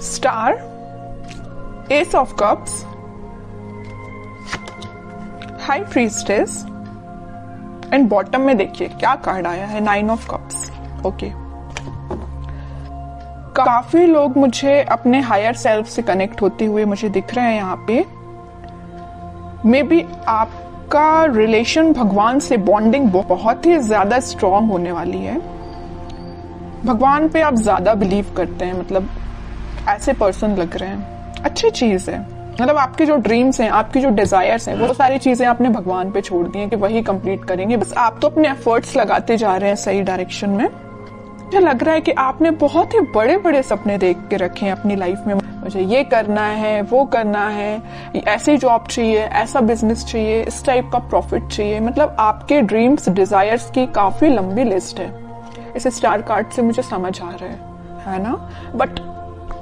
Star, S of cups, high priestess and bottom में देखिए क्या कार्ड आया है, 9 ऑफ कप्स। ओके, काफी लोग मुझे अपने हायर सेल्फ से कनेक्ट होते हुए मुझे दिख रहे हैं यहाँ पे। मे बी आपका रिलेशन भगवान से बॉन्डिंग बहुत ही ज्यादा स्ट्रांग होने वाली है। भगवान पे आप ज्यादा बिलीव करते हैं, मतलब ऐसे पर्सन लग रहे हैं। अच्छी चीज है, मतलब आपके जो ड्रीम्स हैं, आपकी जो डिजायर्स हैं, वो सारी चीजें आपने भगवान पे छोड़ दी हैं कि वही कंप्लीट करेंगे। बस आप तो अपने एफर्ट्स लगाते जा रहे हैं सही डायरेक्शन में। मुझे लग रहा है कि आपने बहुत ही बड़े बड़े सपने देख के रखे हैं अपनी लाइफ में। मुझे ये करना है, वो करना है, ऐसी जॉब चाहिए, ऐसा बिजनेस चाहिए, इस टाइप का प्रॉफिट चाहिए। मतलब आपके ड्रीम्स, डिजायर्स की काफी लंबी लिस्ट है। इस स्टार कार्ड से मुझे समझ आ रहा है ना। बट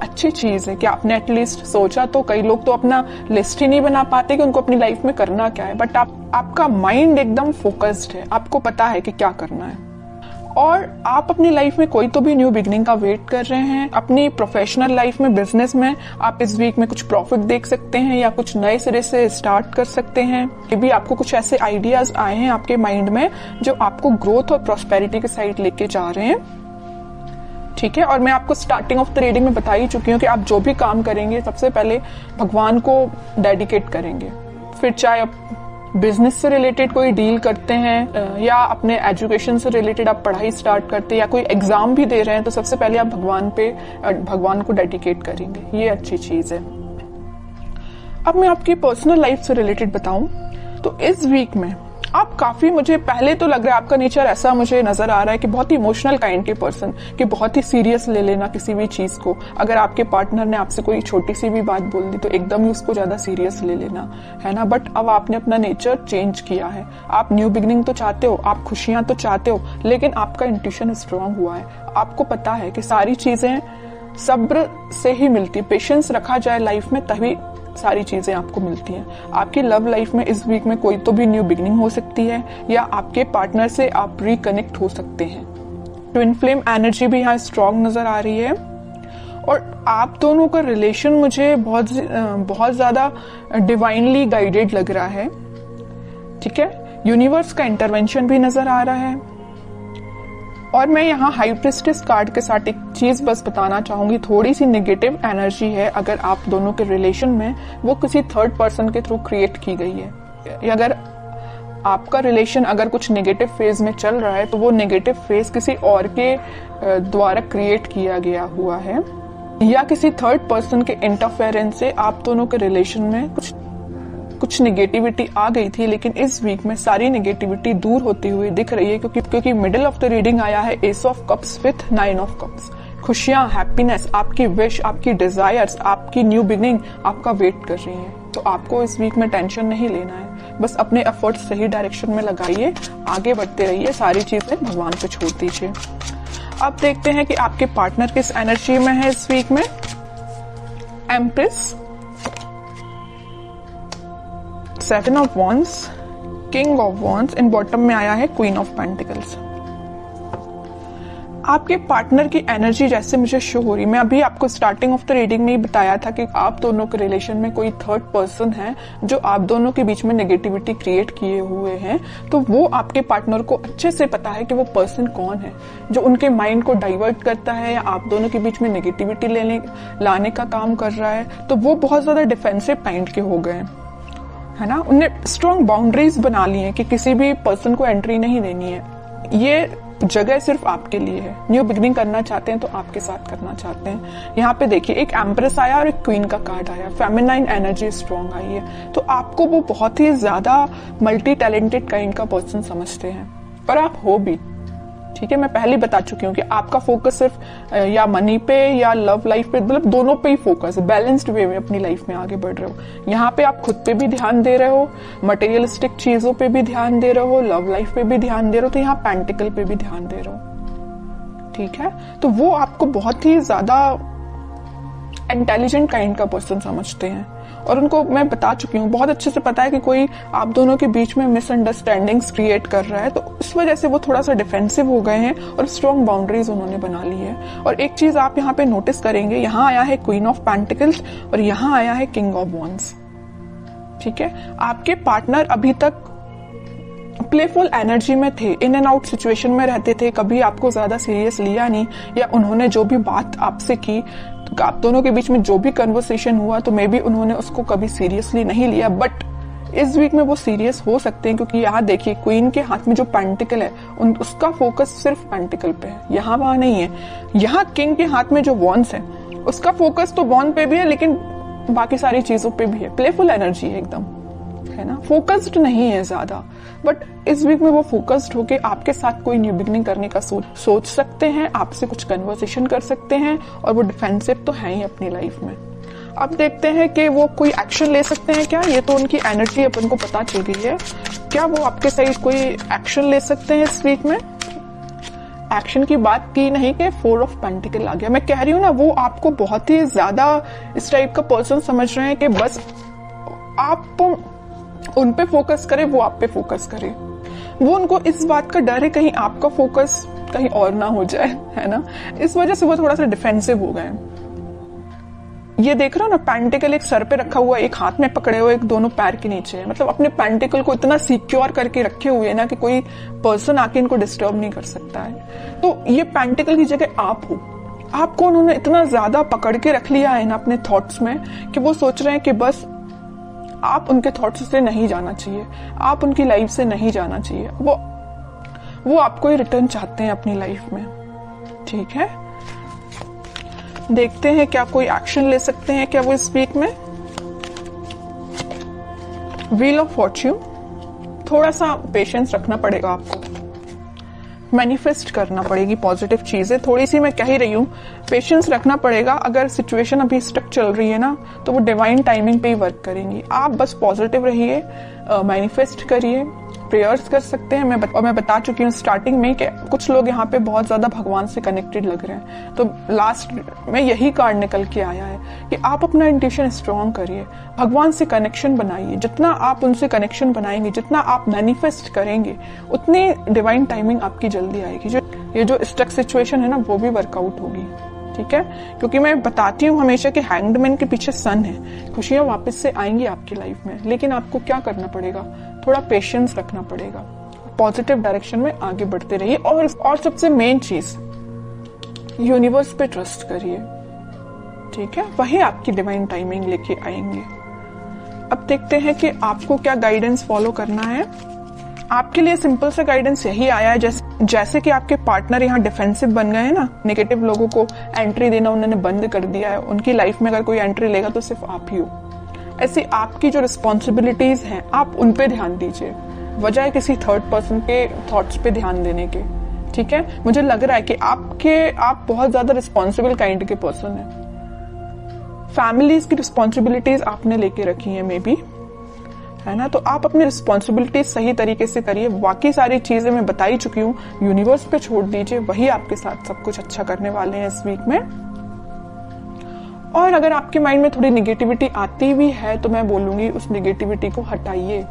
अच्छी चीज है कि आपने एटलीस्ट सोचा। तो कई लोग तो अपना लिस्ट ही नहीं बना पाते कि उनको अपनी लाइफ में करना क्या है। बट आपका माइंड एकदम फोकस्ड है, आपको पता है कि क्या करना है। और आप अपनी लाइफ में कोई तो भी न्यू बिगनिंग का वेट कर रहे हैं। अपनी प्रोफेशनल लाइफ में, बिजनेस में आप इस वीक में कुछ प्रॉफिट देख सकते हैं या कुछ नए सिरे से स्टार्ट कर सकते हैं। ये भी आपको कुछ ऐसे आइडियाज आए हैं आपके माइंड में जो आपको ग्रोथ और प्रॉस्पेरिटी के साइड लेके जा रहे हैं। ठीक है, और मैं आपको स्टार्टिंग ऑफ द रीडिंग में बता ही चुकी हूँ कि आप जो भी काम करेंगे सबसे पहले भगवान को डेडिकेट करेंगे। फिर चाहे आप बिजनेस से रिलेटेड कोई डील करते हैं या अपने एजुकेशन से रिलेटेड आप पढ़ाई स्टार्ट करते हैं या कोई एग्जाम भी दे रहे हैं, तो सबसे पहले आप भगवान को डेडिकेट करेंगे। ये अच्छी चीज है। अब मैं आपकी पर्सनल लाइफ से रिलेटेड बताऊं तो इस वीक में आप काफी, मुझे पहले तो लग रहा है आपका नेचर ऐसा मुझे नजर आ रहा है कि बहुत ही इमोशनल काइंड के पर्सन, कि बहुत ही सीरियस ले लेना किसी भी चीज को। अगर आपके पार्टनर ने आपसे कोई छोटी सी भी बात बोल दी तो एकदम ही उसको ज्यादा सीरियस ले लेना, है ना। बट अब आपने अपना नेचर चेंज किया है। आप न्यू बिगनिंग तो चाहते हो, आप खुशियां तो चाहते हो, लेकिन आपका इंट्यूशन स्ट्रांग हुआ है। आपको पता है कि सारी चीजें सब्र से ही मिलती है। पेशेंस रखा जाए लाइफ में तभी सारी चीजें आपको मिलती हैं। आपकी लव लाइफ में इस वीक में कोई तो भी न्यू बिगनिंग हो सकती है या आपके पार्टनर से आप रिकनेक्ट हो सकते हैं। ट्विन फ्लेम एनर्जी भी यहाँ स्ट्रांग नजर आ रही है और आप दोनों का रिलेशन मुझे बहुत ज्यादा डिवाइनली गाइडेड लग रहा है। ठीक है, यूनिवर्स का इंटरवेंशन भी नजर आ रहा है। और मैं यहाँ हाई प्रीस्टेस कार्ड के साथ एक चीज बस बताना चाहूंगी, थोड़ी सी नेगेटिव एनर्जी है अगर आप दोनों के रिलेशन में, वो किसी थर्ड पर्सन के थ्रू क्रिएट की गई है। अगर आपका रिलेशन अगर कुछ नेगेटिव फेज में चल रहा है तो वो नेगेटिव फेज किसी और के द्वारा क्रिएट किया गया हुआ है या किसी थर्ड पर्सन के इंटरफेरेंस से आप दोनों के रिलेशन में कुछ नेगेटिविटी आ गई थी। लेकिन इस वीक में सारी नेगेटिविटी दूर होती हुई दिख रही है क्योंकि मिडिल ऑफ द रीडिंग आया है S of cups with 9 of cups. खुशियां, हैप्पीनेस, आपकी विश, आपकी डिजायर्स, आपकी न्यू बिगनिंग आपका वेट कर रही है। तो आपको इस वीक में टेंशन नहीं लेना है, बस अपने एफर्ट्स सही डायरेक्शन में लगाइए, आगे बढ़ते रहिए, सारी चीजें भगवान पे छोड़ दीजिए। अब देखते हैं कि आपके पार्टनर किस एनर्जी में है इस वीक में। Empress, 7 of wands, king of wands and bottom में आया है क्वीन ऑफ पेंटिकल्स। आपके पार्टनर की एनर्जी जैसे मुझे शो हो रही, मैं अभी आपको स्टार्टिंग ऑफ द रीडिंग में ही बताया था कि आप दोनों के रिलेशन में कोई थर्ड पर्सन है जो आप दोनों के बीच में नेगेटिविटी क्रिएट किए हुए हैं। तो वो आपके पार्टनर को अच्छे से पता है कि वो पर्सन कौन है जो उनके माइंड को डाइवर्ट करता है या आप दोनों के बीच में नेगेटिविटी लाने का काम कर रहा है। तो वो बहुत ज्यादा डिफेंसिव काइंड के हो गए, है ना। उन्हें स्ट्रॉन्ग बाउंड्रीज बना ली है कि किसी भी पर्सन को एंट्री नहीं देनी है। ये जगह सिर्फ आपके लिए है। न्यू बिगनिंग करना चाहते हैं तो आपके साथ करना चाहते हैं। यहाँ पे देखिए एक एम्प्रेस आया और एक क्वीन का कार्ड आया, फेमिनाइन एनर्जी स्ट्रॉन्ग आई है। तो आपको वो बहुत ही ज्यादा मल्टी टैलेंटेड काइंड का पर्सन समझते हैं, पर आप हो भी। ठीक है, मैं पहले बता चुकी हूँ कि आपका फोकस सिर्फ या मनी पे या लव लाइफ पे, मतलब दोनों पे ही फोकस है। बैलेंस्ड वे में अपनी लाइफ में आगे बढ़ रहे हो। यहाँ पे आप खुद पे भी ध्यान दे रहे हो, मटेरियलिस्टिक चीजों पे भी ध्यान दे रहे हो, लव लाइफ पे भी ध्यान दे रहे हो, तो यहाँ पेंटिकल पे भी ध्यान दे रहे हो। ठीक है, तो वो आपको बहुत ही ज्यादा इंटेलिजेंट काइंड का पर्सन समझते हैं, और उनको मैं बता चुकी हूँ, बहुत अच्छे से पता है कि कोई आप दोनों के बीच में मिसअंडरस्टैंडिंग्स क्रिएट कर रहा है, तो इस वजह से वो थोड़ा सा डिफेंसिव हो गए हैं और स्ट्रॉन्ग बाउंड्रीज उन्होंने बना ली है। और एक चीज आप यहाँ पे नोटिस करेंगे, यहाँ आया है क्वीन ऑफ पेंटिकल्स और यहाँ आया है किंग ऑफ वॉन्ड्स। ठीक है, आपके पार्टनर अभी तक प्लेफुल एनर्जी में थे, इन एंड आउट सिचुएशन में रहते थे, कभी आपको ज्यादा सीरियस लिया नहीं, या उन्होंने जो भी बात आपसे की, तो आप दोनों के बीच में जो भी कन्वर्सेशन हुआ तो मे बी उन्होंने उसको कभी सीरियसली नहीं लिया। बट इस वीक में वो सीरियस हो सकते हैं, क्योंकि यहाँ देखिए क्वीन के हाथ में जो पेंटिकल है उसका फोकस सिर्फ पेंटिकल पे है, यहाँ वहां नहीं है। यहाँ किंग के हाथ में जो वॉन्ड्स है उसका फोकस तो वॉन्ड पे भी है, लेकिन बाकी सारी चीजों पे भी है। प्लेफुल एनर्जी है एकदम, है ना, फोकस्ड नहीं है ज्यादा। बट इस वीक में वो फोकस्ड होके आपके साथ कोई न्यू बिगनिंग करने का सोच सकते हैं, आपसे कुछ कन्वर्सेशन कर सकते हैं, और वो डिफेंसिव तो है ही अपनी लाइफ में। अब देखते हैं कि वो कोई एक्शन ले सकते हैं क्या। ये तो उनकी एनर्जी अपन को पता चल गई है, क्या वो आपके साइड कोई एक्शन ले सकते हैं इस वीक में। एक्शन की बात की नहीं कि 4 ऑफ पेंटिकल आ गया। मैं कह रही हूँ ना, वो आपको बहुत ही ज्यादा इस टाइप का पर्सन समझ रहे हैं कि बस आप उन पे फोकस करें, वो आप पे फोकस करें। वो उनको इस बात का डर है कहीं आपका फोकस कहीं और ना हो जाए, है ना, इस वजह से वो थोड़ा सा डिफेंसिव हो गए। ये देख रहे हो ना, पेंटिकल एक सर पे रखा हुआ, एक हाथ में पकड़े हुए, एक दोनों पैर के नीचे है। मतलब अपने पेंटिकल को इतना सिक्योर करके रखे हुए है ना कि कोई पर्सन आके इनको डिस्टर्ब नहीं कर सकता है। तो ये पेंटिकल की जगह आप हो, आपको उन्होंने इतना ज्यादा पकड़ के रख लिया है ना अपने थॉट्स में कि वो सोच रहे हैं कि बस आप उनके थॉट्स से नहीं जाना चाहिए, आप उनकी लाइफ से नहीं जाना चाहिए। वो आपको ही रिटर्न चाहते हैं अपनी लाइफ में। ठीक है, देखते हैं क्या कोई एक्शन ले सकते हैं क्या वो इस वीक में। व्हील ऑफ फॉर्च्यून, थोड़ा सा पेशेंस रखना पड़ेगा आपको, मैनिफेस्ट करना पड़ेगी पॉजिटिव चीजें। थोड़ी सी मैं कह ही रही हूँ, पेशेंस रखना पड़ेगा। अगर सिचुएशन अभी स्टक चल रही है ना, तो वो डिवाइन टाइमिंग पे ही वर्क करेंगी। आप बस पॉजिटिव रहिए, मैनिफेस्ट करिए, प्रेयर्स कर सकते हैं। मैं बता चुकी हूँ स्टार्टिंग में कि कुछ लोग यहाँ पे बहुत ज्यादा भगवान से कनेक्टेड लग रहे हैं, तो लास्ट में यही कार्ड निकल के आया है कि आप अपना इंट्यूशन स्ट्रॉन्ग करिए, भगवान से कनेक्शन बनाइए। जितना आप उनसे कनेक्शन बनाएंगे, जितना आप मैनिफेस्ट करेंगे, उतनी डिवाइन टाइमिंग आपकी जल्दी आएगी। ये जो स्टक सिचुएशन है ना, वो भी वर्कआउट होगी। ठीक है, क्योंकि मैं बताती हूँ हमेशा कि हैंग्ड मैन के पीछे सन है, खुशियां वापस से आएंगी आपकी लाइफ में, लेकिन आपको क्या करना पड़ेगा, थोड़ा पेशेंस रखना पड़ेगा, पॉजिटिव डायरेक्शन में आगे बढ़ते रहिए। और सबसे मेन चीज, यूनिवर्स पे ट्रस्ट करिए। ठीक है, वही आपकी डिवाइन टाइमिंग लेके आएंगे। अब देखते हैं कि आपको क्या गाइडेंस फॉलो करना है। आपके लिए सिंपल सा गाइडेंस यही आया है, जैसे कि आपके पार्टनर यहाँ डिफेंसिव बन गए हैं ना, नेगेटिव लोगों को एंट्री देना उन्होंने बंद कर दिया है, उनकी लाइफ में अगर कोई एंट्री लेगा तो सिर्फ आप ही हो। ऐसे आपकी जो रिस्पॉन्सिबिलिटीज हैं आप उन पे ध्यान दीजिए, बजाय किसी थर्ड पर्सन के थॉट्स पे ध्यान देने के। ठीक है, मुझे लग रहा है कि आप बहुत ज्यादा रिस्पॉन्सिबल काइंड के पर्सन हैं। फैमिलीज की रिस्पॉन्सिबिलिटीज आपने लेके रखी है मे बी, है ना, तो आप अपनी रिस्पॉन्सिबिलिटीज सही तरीके से करिए। बाकी सारी चीजें मैं बता ही चुकी हूँ, यूनिवर्स पे छोड़ दीजिए, वही आपके साथ सब कुछ अच्छा करने वाले हैं इस वीक में। और अगर आपके माइंड में थोड़ी निगेटिविटी आती भी है तो मैं बोलूंगी उस निगेटिविटी को हटाइए।